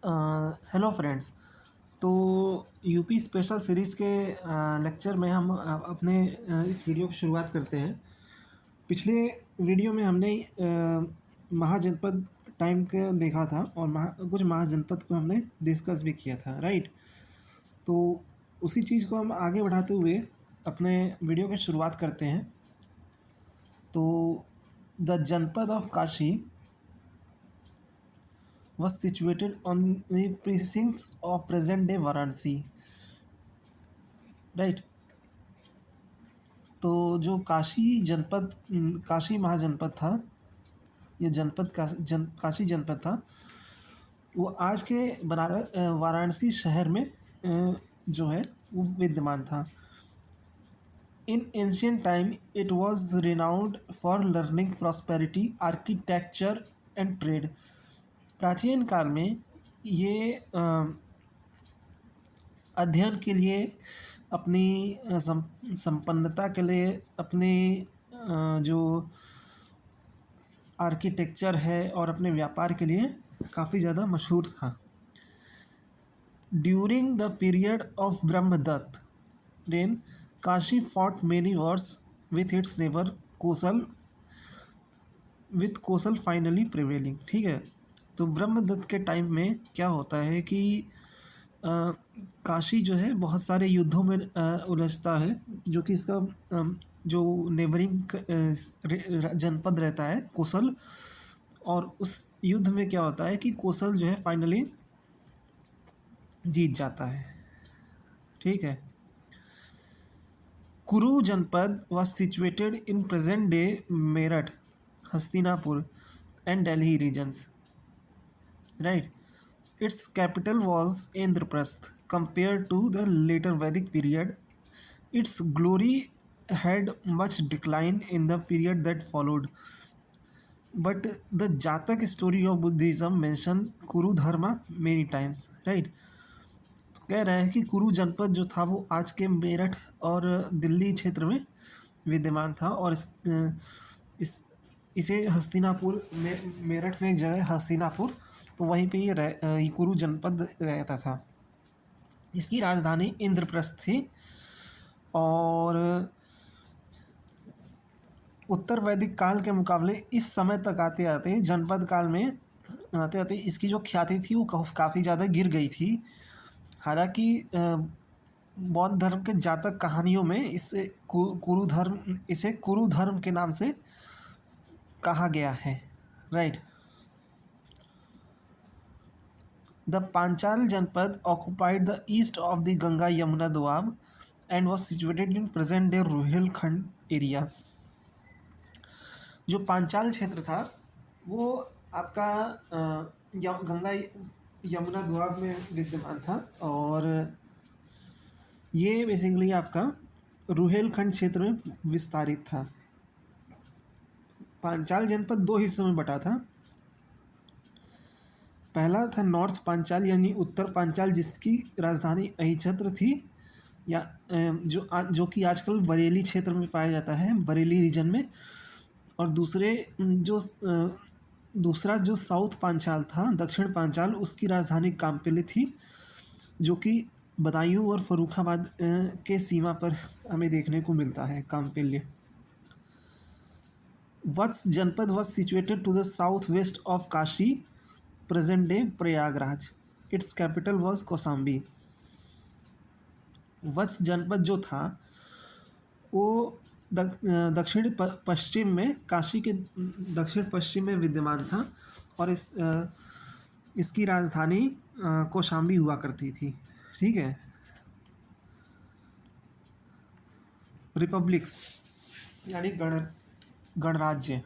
Hello friends. तो UP special series के lecture में हम अपने इस वीडियो की शुरुआत करते हैं। पिछले वीडियो में हमने महाजनपद टाइम का देखा था और कुछ महाजनपद को हमने डिस्कस भी किया था, राइट। तो उसी चीज़ को हम आगे बढ़ाते हुए अपने वीडियो की शुरुआत करते हैं। तो द जनपद of Kashi was situated on the precincts of present day Varanasi, right. तो जो काशी महाजनपद था, ये काशी जनपद था, वो आज के वाराणसी शहर में जो है वो विद्यमान था। In ancient time it was renowned for learning, prosperity, architecture and trade. प्राचीन काल में ये अध्ययन के लिए, अपनी संपन्नता के लिए, अपनी जो आर्किटेक्चर है और अपने व्यापार के लिए काफ़ी ज़्यादा मशहूर था। During the period of Brahmadatta reign, Kashi fought many wars with its neighbour Kosala, with Kosala finally prevailing. ठीक है। तो ब्रह्मदत्त के टाइम में क्या होता है कि काशी जो है बहुत सारे युद्धों में उलझता है, जो कि इसका जो नेबरिंग जनपद रहता है कोसल, और उस युद्ध में क्या होता है कि कोसल जो है फाइनली जीत जाता है। ठीक है। कुरु जनपद was situated in present day Meerut, Hastinapur and Delhi regions, right. Its capital was Indraprasth. Compared to the later Vedic period, its glory had much decline in the period that followed. But the Jatak story of Buddhism mention Kuru Dharma many times, right. तो कह रहा है कि कुरु जनपद जो था वो आज के मेरठ और दिल्ली क्षेत्र में विद्यमान था, और इस इसे हस्तिनापुर में, मेरठ में एक जगह है हस्तिनापुर, तो वहीं पे ये कुरु जनपद रहता था। इसकी राजधानी इंद्रप्रस्थ थी। और उत्तर वैदिक काल के मुकाबले इस समय तक आते आते, जनपद काल में आते आते, इसकी जो ख्याति थी वो काफ़ी ज़्यादा गिर गई थी। हालांकि बौद्ध धर्म के जातक कहानियों में इसे कुरु धर्म के नाम से कहा गया है, राइट। द पांचाल जनपद occupied the east of the Ganga Yamuna Doab and was situated in present day Rohilkhand area. जो पांचाल क्षेत्र था वो आपका गंगा यमुना दोआब में विद्यमान था, और ये बेसिकली आपका रुहेलखंड क्षेत्र में विस्तारित था। पांचाल जनपद दो हिस्सों में बटा था। पहला था नॉर्थ पांचाल यानी उत्तर पांचाल, जिसकी राजधानी अहिछत्र थी, या जो कि आजकल बरेली क्षेत्र में पाया जाता है, बरेली रीजन में। और दूसरा जो साउथ पांचाल था, दक्षिण पांचाल, उसकी राजधानी कामपिली थी, जो कि बदायूं और फर्रुखाबाद के सीमा पर हमें देखने को मिलता है, Kampilya. Vatsa Janapada was situated to the south west of Kashi, present day Prayagraj. Its capital was Kaushambi. Vatsa Janapada जो था वो दक्षिण पश्चिम में, काशी के दक्षिण पश्चिम में विद्यमान था, और इसकी राजधानी कौशाम्बी हुआ करती थी। ठीक है। रिपब्लिक्स यानी गणराज्य।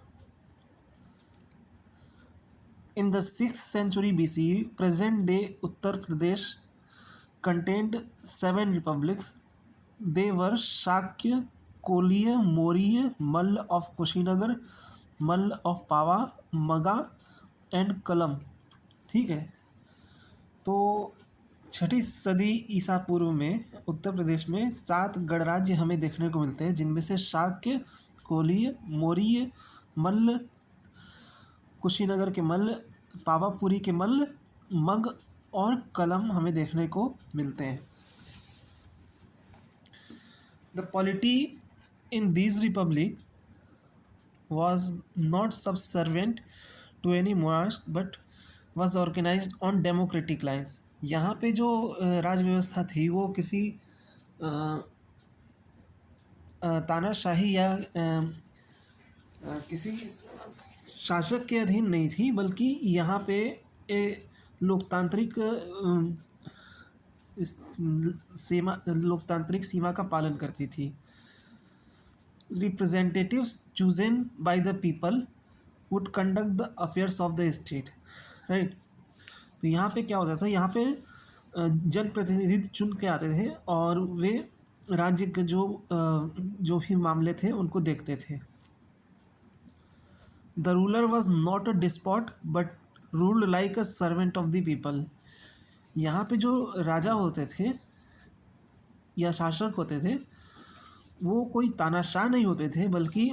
In the 6th century BCE, present day Uttar Pradesh contained 7 republics. They were Shakya, Koliya, Maurya, Malla of Kushinagar, Malla of Pava, मगा एंड कलम। ठीक है। तो 6ठी सदी ईसा पूर्व में उत्तर प्रदेश में 7 गणराज्य हमें देखने को मिलते हैं, जिनमें से शाक्य, कोलीय, मौर्य, मल्ल, कुशीनगर के मल्ल, पावापुरी के मल्ल, मग और कलम हमें देखने को मिलते हैं। The polity in this Republic was not subservient to any monarch but was organized on democratic lines। यहाँ पे जो राज व्यवस्था थी वो किसी तानाशाही या किसी शासक के अधीन नहीं थी, बल्कि यहाँ पे लोकतांत्रिक लोकतांत्रिक सीमा का पालन करती थी। Representatives chosen bye the people would conduct the affairs of the state, right. तो यहाँ पे क्या होता था, यहाँ पे जनप्रतिनिधि चुन के आते थे और वे राज्य के जो भी मामले थे उनको देखते थे। The ruler was not a despot but ruled like a servant of the people. यहाँ पे जो राजा होते थे या शासक होते थे वो कोई तानाशाह नहीं होते थे, बल्कि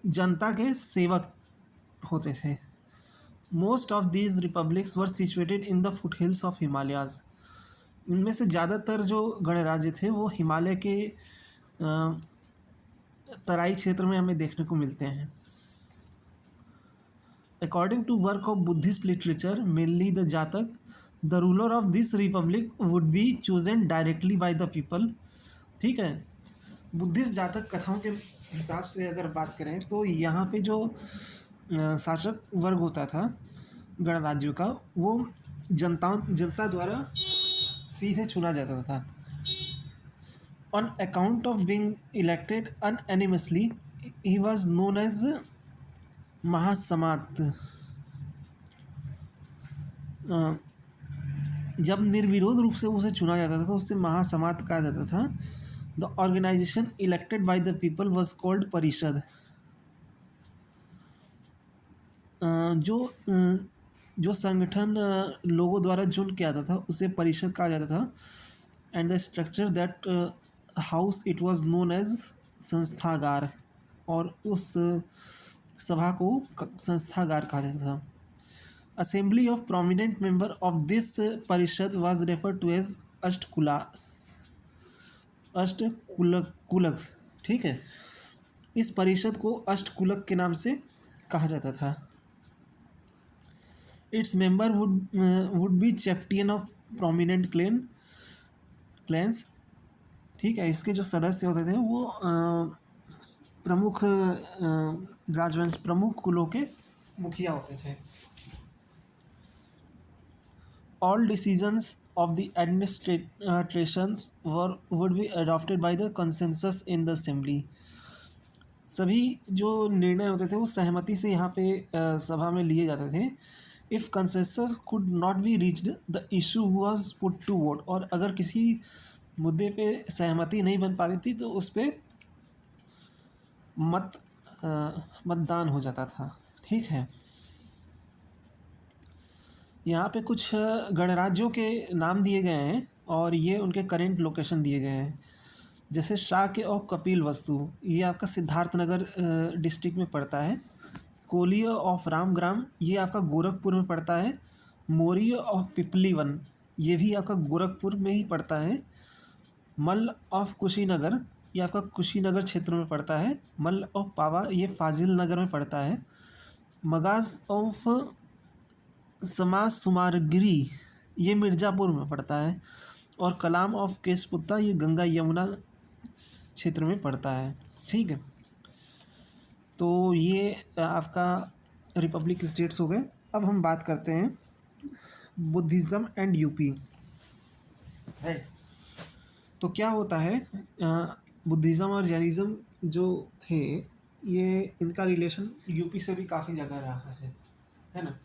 जनता के सेवक होते थे। Most of these republics were situated in the foot hills of Himalayas. इनमें से ज़्यादातर जो गणराज्य थे वो हिमालय के तराई क्षेत्र में हमें देखने को मिलते हैं। According to work of Buddhist literature mainly the Jataka, the ruler of this republic would be chosen directly by the people. ठीक है, बुद्धिस्ट जातक कथाओं के हिसाब से अगर बात करें तो यहाँ पे जो शासक वर्ग होता था गणराज्यों का, वो जनता द्वारा सीधे चुना जाता था। On account of being elected unanimously he was known as Mahasammata. जब निर्विरोध रूप से उसे चुना जाता था तो उसे महासमात कहा जाता था। The organisation elected by the people was called parishad. जो संगठन लोगों द्वारा चुन के आता था उसे परिषद कहा जाता था। And the structure that house it was known as Sansthagar, और उस सभा को संस्थागार कहा जाता था। Assembly of prominent member of this Parishad was referred to as Ashtakulakas. ठीक है, इस परिषद को अष्टकुलक के नाम से कहा जाता था। Its member would be chieftain of prominent clans. ठीक है, इसके जो सदस्य होते थे वो प्रमुख राजवंश प्रमुख कुलों के मुखिया होते थे। All decisions of the administrations would be adopted by the consensus in the assembly. सभी जो निर्णय होते थे वो सहमति से यहाँ पे सभा में लिए जाते थे। If consensus could not be reached the issue was put to vote. और अगर किसी मुद्दे पे सहमति नहीं बन पाती थी तो उस पर मतदान हो जाता था। ठीक है, यहाँ पे कुछ गणराज्यों के नाम दिए गए हैं और ये उनके करेंट लोकेशन दिए गए हैं। जैसे शाक्य और कपिल वस्तु, ये आपका सिद्धार्थनगर डिस्ट्रिक्ट में पड़ता है। कोलिय ऑफ रामग्राम, ये आपका गोरखपुर में पड़ता है। मौर्य ऑफ पिपलीवन, ये भी आपका गोरखपुर में ही पड़ता है। मल्ल ऑफ कुशीनगर, ये आपका कुशीनगर क्षेत्र में पड़ता है। मल्ल ऑफ पावा, ये फाजिल नगर में पड़ता है। मगाज ऑफ समासुमारगिरी, ये मिर्ज़ापुर में पड़ता है। और कलाम ऑफ केशपुत्ता, ये गंगा यमुना क्षेत्र में पड़ता है। ठीक है, तो ये आपका रिपब्लिक स्टेट्स हो गए। अब हम बात करते हैं बुद्धिज़्म एंड यूपी, राइट। तो क्या होता है, बुद्धिज़्म और जैनिज़्म जो थे ये इनका रिलेशन यूपी से भी काफ़ी ज़्यादा रहा है ना।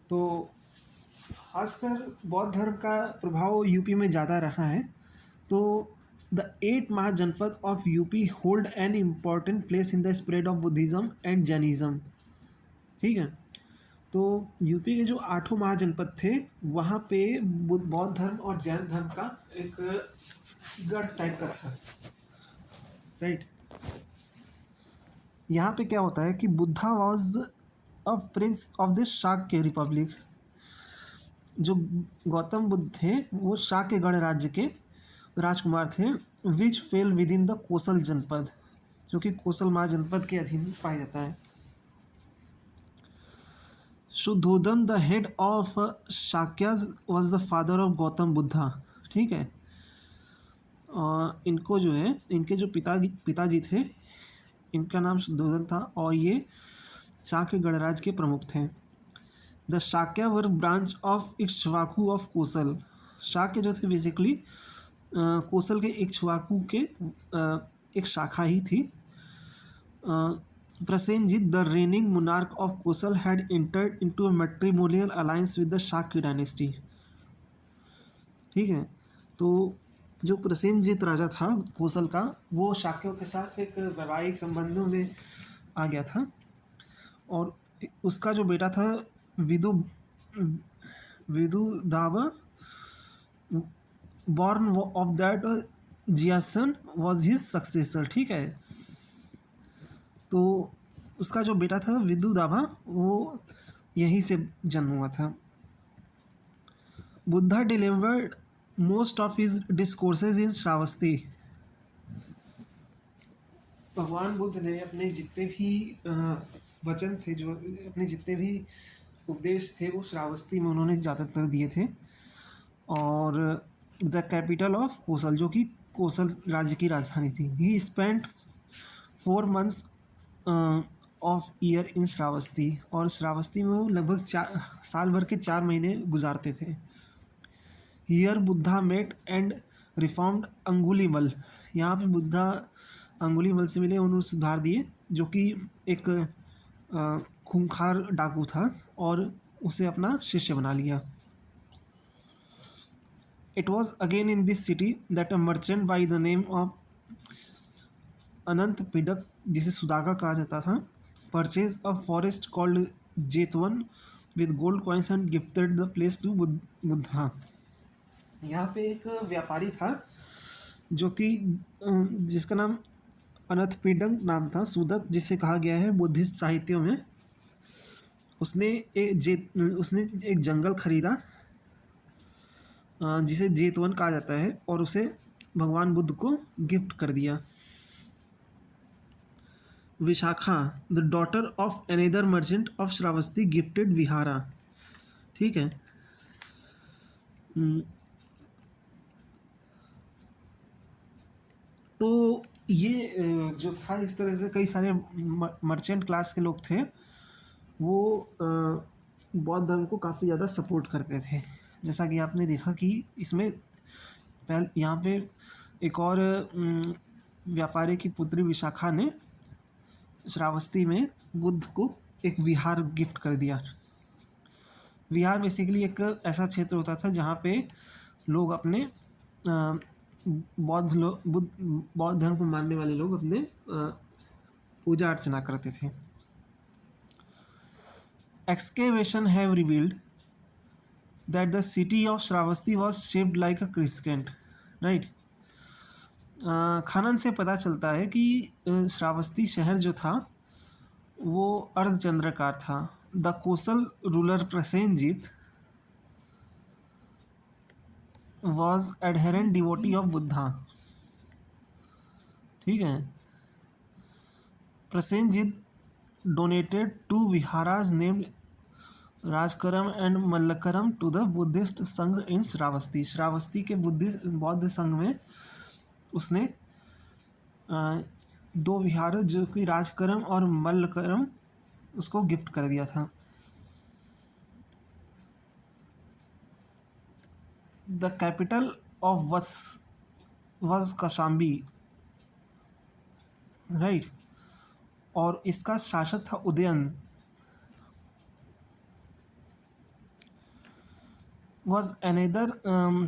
तो खासकर बौद्ध धर्म का प्रभाव यूपी में ज़्यादा रहा है। तो the 8 Mahajanapada of UP hold an important place in the spread of Buddhism and Jainism. ठीक है, तो यूपी के जो 8 महाजनपद थे वहाँ पे बौद्ध धर्म और जैन धर्म का एक गढ़ टाइप का था, राइट। यहाँ पे क्या होता है कि Buddha was a prince of this Shakya Republic. जो गौतम बुद्ध थे वो शाक्य गणराज्य के राजकुमार थे, which fell within the Kosala Janapada, जो कि कोसल महाजनपद के अधीन पाया जाता है। Shuddhodana the head of Shakyas was the father of Gautama Buddha. ठीक है। इनको जो है, इनके जो पिताजी थे, इनका नाम शुद्धोधन था और ये शाक्य गणराज्य के प्रमुख थे। The Shakya were branch of Ikshvaku of Kosala. Shakya जो थे बेसिकली कोसल के इक्ष्वाकु के एक शाखा ही थी। Prasenjit the reigning monarch of Kosala had entered into a matrimonial alliance with the Shakya dynasty. ठीक है। तो जो प्रसेनजीत राजा था कोसल का, वो शाक्यों के साथ एक वैवाहिक संबंधों में आ गया था और उसका जो बेटा था Vidu Vidudabha, born of that जियासन वॉज हिज सक्सेसर। ठीक है। तो उसका जो बेटा था विदुदाभा, वो यहीं से जन्म हुआ था। Buddha delivered most of his discourses in Shravasti. भगवान बुद्ध ने अपने जितने भी वचन थे, जो अपने जितने भी उपदेश थे, वो श्रावस्ती में उन्होंने ज़्यादातर दिए थे। और द कैपिटल ऑफ कोसल, जो कि कोसल राज्य की राजधानी थी। ही spent 4 months of year in Shravasti, और श्रावस्ती में वो लगभग साल भर के 4 महीने गुजारते थे। Here Buddha met and reformed Angulimal. यहाँ पे बुद्धा अंगुलीमल से मिले, उन्होंने सुधार दिए, जो कि एक खूंखार डाकू था, और उसे अपना शिष्य बना लिया। It was again in this city that a merchant by the name of Anant Pindak, जिसे सुदाका कहा जाता था, purchase a forest called Jetavan with gold coins and gifted the place to Buddha. यहाँ पे एक व्यापारी था जो कि जिसका नाम अनंतपिडक नाम था, सुदत जिसे कहा गया है बुद्धिस्ट साहित्यों में। उसने एक जंगल खरीदा जिसे जेतवन कहा जाता है, और उसे भगवान बुद्ध को गिफ्ट कर दिया। Vishakha the daughter of another merchant of Shravasti gifted vihara. ठीक है। तो ये जो था, इस तरह से कई सारे मर्चेंट क्लास के लोग थे, वो बौद्ध धर्म को काफ़ी ज़्यादा सपोर्ट करते थे। जैसा कि आपने देखा कि इसमें यहाँ पे एक और व्यापारी की पुत्री विशाखा ने श्रावस्ती में बुद्ध को एक विहार गिफ्ट कर दिया। विहार बेसिकली एक ऐसा क्षेत्र होता था जहाँ पे लोग अपने बौद्ध धर्म को मानने वाले लोग अपने पूजा अर्चना करते थे। Excavation have revealed that the city of Shravasti was shaped like a क्रिस्केंट। Right. खनन से पता चलता है कि श्रावस्ती शहर जो था वो अर्धचंद्राकार था। The Kosala ruler Prasenjit was adherent devotee of Buddha. ठीक है। Prasenjit donated 2 viharas named Rajkaram and Mallakaram to the Buddhist Sangha in Shravasti. Shravasti के बौद्ध संघ में उसने 2 विहार, जो कि राजकरम और मल्लकरम, उसको गिफ्ट कर दिया था। The capital of was Kaushambi. Right. और इसका शासक था Udayan. Was another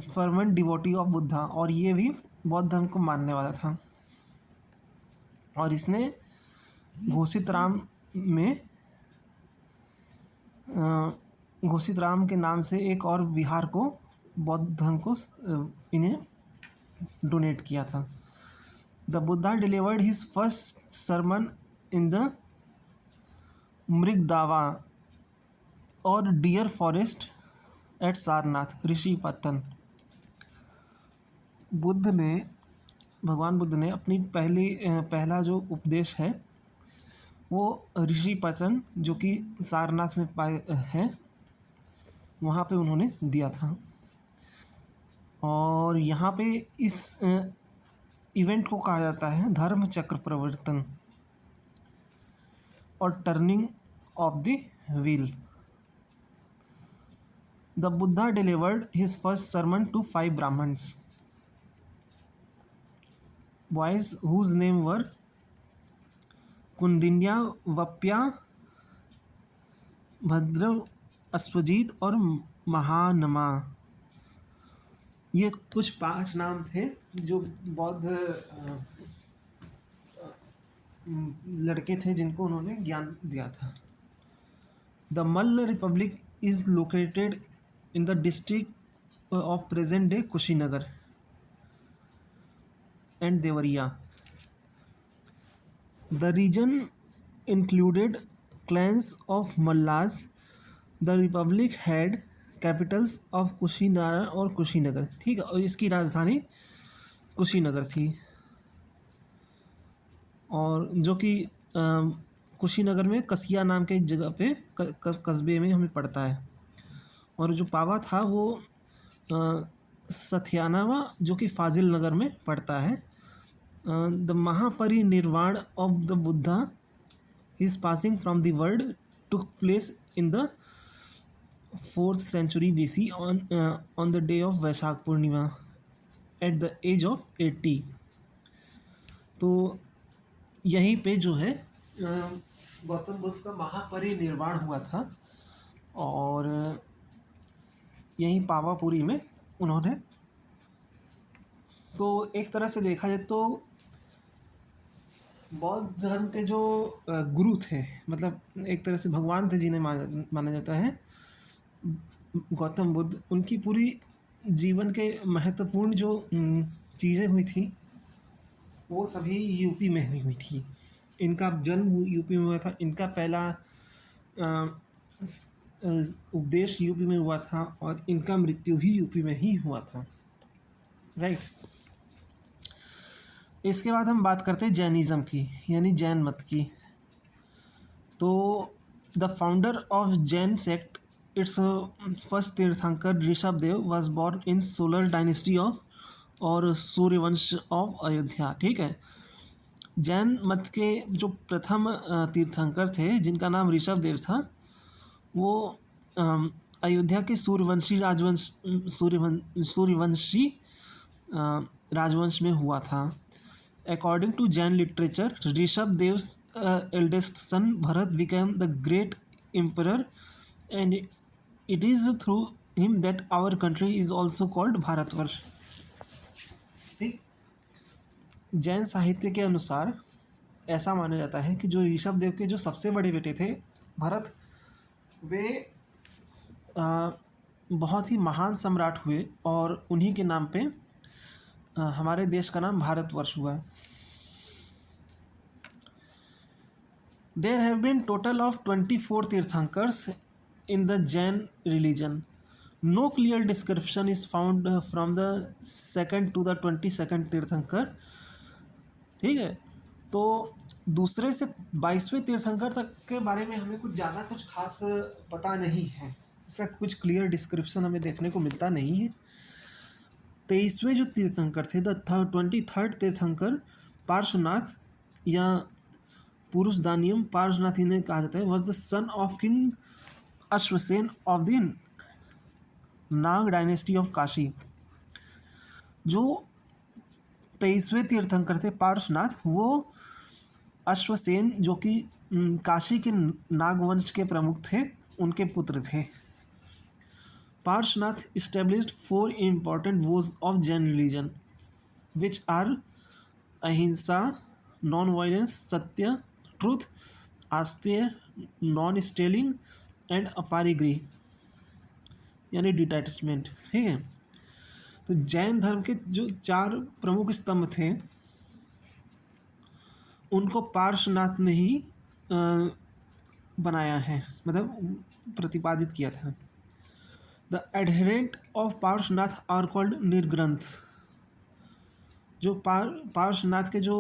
fervent devotee of Buddha, और ये भी बौद्ध धर्म को मानने वाला था। और इसने घोषित राम के नाम से एक और विहार को बौद्ध धर्म को इन्हें डोनेट किया था। The Buddha delivered his first sermon in the Mrigadava or deer forest at Sarnath Rishipatan. Buddha ने भगवान बुद्ध ने अपनी पहला जो उपदेश है वो ऋषिपतन जो कि सारनाथ में पाए है वहाँ पे उन्होंने दिया था। और यहाँ पे इस इवेंट को कहा जाता है धर्म चक्र प्रवर्तन और turning of the wheel. The Buddha delivered his first sermon to 5 Brahmins, boys whose name were कुंदिन्या, वप्या, भद्र, अश्वजीत और महानमा। ये कुछ 5 नाम थे जो बौद्ध लड़के थे जिनको उन्होंने ज्ञान दिया था। The Malla Republic is located in the district of present day Kushinagar and Deoria. The region included clans of Mallas. The republic had capitals of Kushinara और कुशीनगर। ठीक है, और इसकी राजधानी कुशीनगर थी और जो कि कुशीनगर में कसिया नाम के एक जगह पे कस्बे में हमें पड़ता है। और जो पावा था वो सथियानावा जो कि फाजिल नगर में पड़ता है। The Mahaparinirvan of the Buddha his passing from the world took place in the 4th century BC on the day of Vaishak Purnima at the age of 80। तो यहीं पे जो है गौतम बुद्ध का महापरिनिर्वाण हुआ था और यहीं पावापुरी में उन्होंने, तो एक तरह से देखा जाए तो बौद्ध धर्म के जो गुरु थे, मतलब एक तरह से भगवान थे जिन्हें माना जाता है गौतम बुद्ध, उनकी पूरी जीवन के महत्वपूर्ण जो चीज़ें हुई थी वो सभी यूपी में हुई थी। इनका जन्म यूपी में हुआ था, इनका पहला उपदेश यूपी में हुआ था और इनका मृत्यु भी यूपी में ही हुआ था। राइट। इसके बाद हम बात करते हैं जैनिज़्म की, यानी जैन मत की। तो the founder of Jain sect, its first Tirthankar Rishabh Dev was born in solar dynasty of or Suryavansh of Ayodhya. ठीक है, जैन मत के जो प्रथम तीर्थंकर थे जिनका नाम ऋषभ देव था वो अयोध्या के सूर्यवंशी राजवंश में हुआ था। According to Jain literature, Rishabhdev's eldest son Bharat became the great emperor, and it is through him that our country is also called Bharatvarsh. ठीक, जैन साहित्य के अनुसार ऐसा माना जाता है कि जो ऋषभदेव के जो सबसे बड़े बेटे थे भरत, वे बहुत ही महान सम्राट हुए और उन्हीं के नाम पे हमारे देश का नाम भारतवर्ष हुआ। There have been total of 24 Tirthankars in the Jain religion. No clear description is found from the 2nd to the 22nd तीर्थंकर। ठीक है, तो दूसरे से 22वें तीर्थंकर तक के बारे में हमें कुछ ज़्यादा कुछ खास पता नहीं है, ऐसा कुछ क्लियर डिस्क्रिप्शन हमें देखने को मिलता नहीं है। 23वें जो तीर्थंकर थे, द 23rd तीर्थंकर पार्श्वनाथ या पुरुषदानियम पार्श्वनाथ इन्हें कहा जाता है, was the son of king Ashvasena of the Nag dynasty of Kashi. जो 23वें तीर्थंकर थे पार्श्वनाथ, वो अश्वसेन जो कि काशी के नागवंश के प्रमुख थे उनके पुत्र थे। Parshvanath established 4 important vows of Jain religion, which are अहिंसा, non-violence, सत्य, ट्रूथ, आस्तेय, नॉन स्टेलिंग एंड अपरिग्रह यानी डिटैचमेंट। ठीक है, तो जैन धर्म के जो 4 प्रमुख स्तंभ थे उनको पार्श्वनाथ ने ही बनाया है, मतलब प्रतिपादित किया था। The adherent of Parshvanath are called Nirgranths. जो पार्श्वनाथ के जो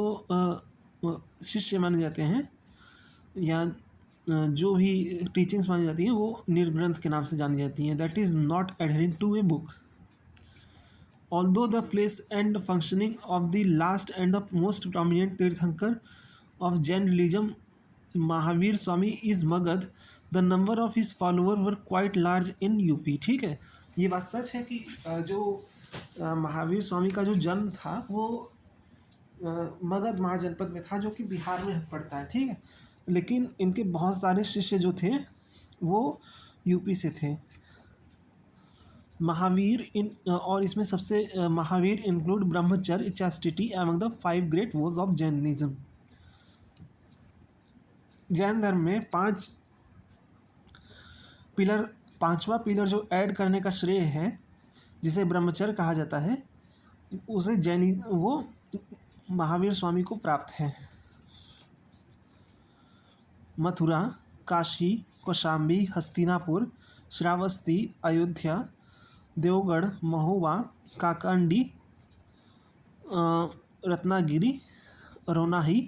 शिष्य माने जाते हैं या जो भी टीचिंग्स मानी जाती हैं वो निर्ग्रंथ के नाम से जानी जाती हैं। That is not adhering to a book. Although the place and functioning of the last and the most prominent Tirthankar of Jain religion, Mahavir Swami, is Magad, the number of his followers were quite large in UP। ठीक है, ये बात सच है कि जो महावीर स्वामी का जो जन्म था वो मगध महाजनपद में था, जो कि बिहार में पड़ता है। ठीक है, लेकिन इनके बहुत सारे शिष्य जो थे वो यूपी से थे। महावीर और इसमें सबसे Mahavira include brahmacharya, chastity among the 5 great vows of Jainism. Jain धर्म में 5 पिलर, 5वां पिलर जो ऐड करने का श्रेय है, जिसे ब्रह्मचर्य कहा जाता है, उसे वो महावीर स्वामी को प्राप्त है। Mathura, Kashi, Kaushambi, Hastinapur, Shravasti, Ayodhya, Deogarh, Mahoba, Kakandi, Ratnagiri, Ronahi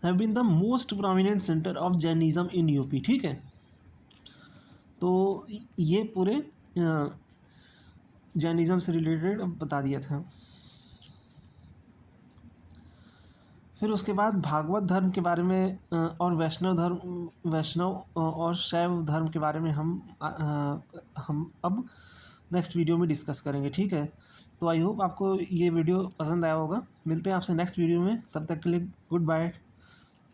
have been the most prominent center of Jainism in UP. ठीक है, तो ये पूरे जैनिज्म से रिलेटेड बता दिया था। फिर उसके बाद भागवत धर्म के बारे में और वैष्णव और शैव धर्म के बारे में हम अब नेक्स्ट वीडियो में डिस्कस करेंगे। ठीक है, तो आई होप आपको ये वीडियो पसंद आया होगा। मिलते हैं आपसे नेक्स्ट वीडियो में, तब तक के लिए गुड बाय।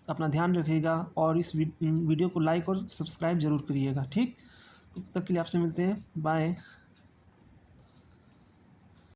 अपना ध्यान रखिएगा और इस वीडियो को लाइक और सब्सक्राइब ज़रूर करिएगा। ठीक, तब तक के लिए आपसे मिलते हैं, बाय।